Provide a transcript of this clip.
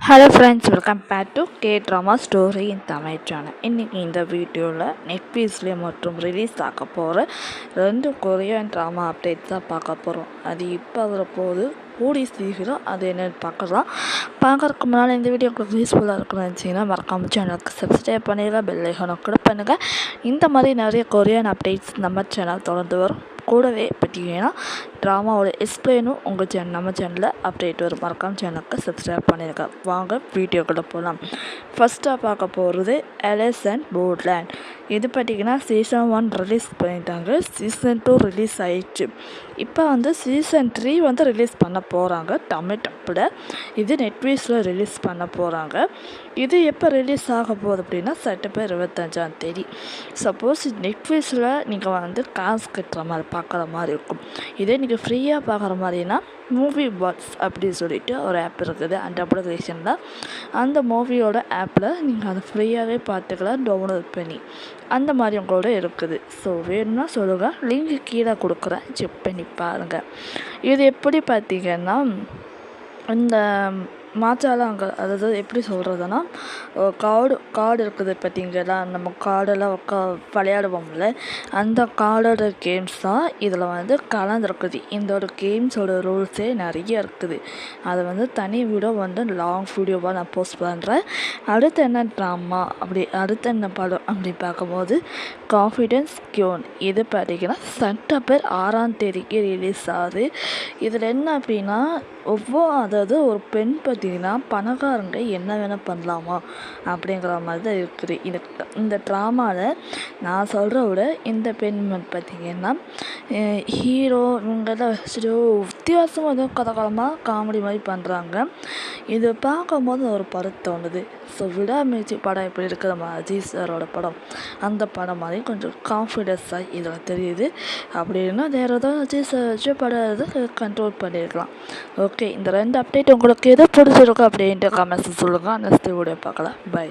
Hello friends, welcome back to K drama story in Tamil channel. இன்றைக்கி இந்த வீடியோவில் நெட்ஃப்ளிக்ஸ்லேயே மற்றும் ரிலீஸ் ஆக போகிற 2 கொரியன் ட்ராமா அப்டேட்ஸ் தான் பார்க்க போகிறோம். அது இப்போ வரப்போகுது, கூடி சீக்கிரம் அது என்னென்னு பார்க்குறதுக்கு முன்னால் இந்த வீடியோ உங்களுக்கு யூஸ்ஃபுல்லாக இருக்குன்னு நினச்சிங்கன்னா மறக்காமல் சேனலுக்கு சப்ஸ்கிரைப் பண்ணிடுங்க, பெல் ஐகானை கிளிக் பண்ணுங்கள். இந்த மாதிரி நிறைய கொரியன் அப்டேட்ஸ் நம்ம சேனல் தொடர்ந்து வரும். கூடவே பார்த்தீங்கன்னா ட்ராமாவோட எக்ஸ்பிளைனும் நம்ம சேனலில் அப்டேட் வரும். மறக்காம சேனலுக்கு சப்ஸ்கிரைப் பண்ணியிருக்கேன். வாங்க வீடியோக்குள்ளே போகலாம். ஃபஸ்ட்டாக பார்க்க போகிறது அலிஸ் இன் போர்ட்லேண்ட். இது பார்த்திங்கன்னா சீசன் 1 ரிலீஸ் பண்ணிட்டாங்க, சீசன் 2 ரிலீஸ் ஆயிடுச்சு. இப்போ சீசன் 3 ரிலீஸ் பண்ண போகிறாங்க தமிழ் டப்பில். இது நெட்ஃப்ளிக்ஸில் ரிலீஸ் பண்ண போகிறாங்க. இது எப்போ ரிலீஸ் ஆக போகுது அப்படின்னா செப்டம்பர் 25 சப்போஸ் நெட்ஃப்ளிக்ஸில் நீங்கள் காசு கட்டுற மாதிரி பார்க்குற மாதிரி இருக்கும். இதே நீங்கள் ஃப்ரீயாக பார்க்குற மாதிரினா மூவி பாக்ஸ் அப்படின்னு சொல்லிட்டு ஒரு ஆப் இருக்குது அந்த அப்ளிகேஷனில். அந்த மூவியோட ஆப்பில் நீங்கள் அதை ஃப்ரீயாகவே பார்த்துக்கலாம் டவுன்லோட் பண்ணி. அந்த மாதிரி உங்களோட இருக்குது. ஸோ வேணும்னா சொல்லுங்கள், லிங்க் கீழே கொடுக்குறேன், செக் பண்ணி பாருங்கள். இது எப்படி பார்த்தீங்கன்னா இந்த அங்கே அதாவது எப்படி சொல்கிறதுனா கார்டு இருக்குது பார்த்தீங்களா, நம்ம கார்டெல்லாம் விளையாடுவோம்ல, அந்த கார்டோட கேம்ஸ் தான் இதில் கலந்துருக்குது. இதோட கேம்ஸோட ரூல்ஸே நிறைய இருக்குது. அதை தனி வீடியோ லாங் வீடியோவாக நான் போஸ்ட் பண்ணுறேன். அடுத்து என்ன ட்ராமா அடுத்து என்ன படம் அப்படி பார்க்கும்போது கான்ஃபிடென்ஸ் கியூன். இது பார்த்தீங்கன்னா செப்டம்பர் 6 ரிலீஸ் ஆகுது. இதில் என்ன அப்படின்னா அதாவது ஒரு பெண் பார்த்திங்கன்னா பணக்காரங்க என்ன வேணால் பண்ணலாமா அப்படிங்கிற மாதிரி தான் இருக்குது. இந்த ட்ராமாவில் நான் சொல்கிற விட இந்த பெண் பார்த்திங்கன்னா ஹீரோ இவங்கெல்லாம் வச்சுட்டு வித்தியாசமாக ஏதோ கதைக்காலமாக காமெடி மாதிரி பண்ணுறாங்க. இது பார்க்கும்போது ஒரு படம் தோணுது. ஸோ விடாமுயற்சி படம் எப்படி இருக்கிற மாதிரி அஜித் சாரோட படம், அந்த படம் மாதிரி கொஞ்சம் கான்ஃபிடென்ஸாக இதில் தெரியுது. அப்படின்னா வேறு ஏதாவது அஜித் சார் வச்சு படம் கண்ட்ரோல் பண்ணியிருக்கலாம். ஓகே, இந்த 2 அப்டேட் உங்களுக்கு எது பிடிச்சிருக்கோ அப்படின்ட்டு கமெண்ட்ஸ் சொல்லுங்கள். நெக்ஸ்ட் வீடியோ பார்க்கலாம். பை.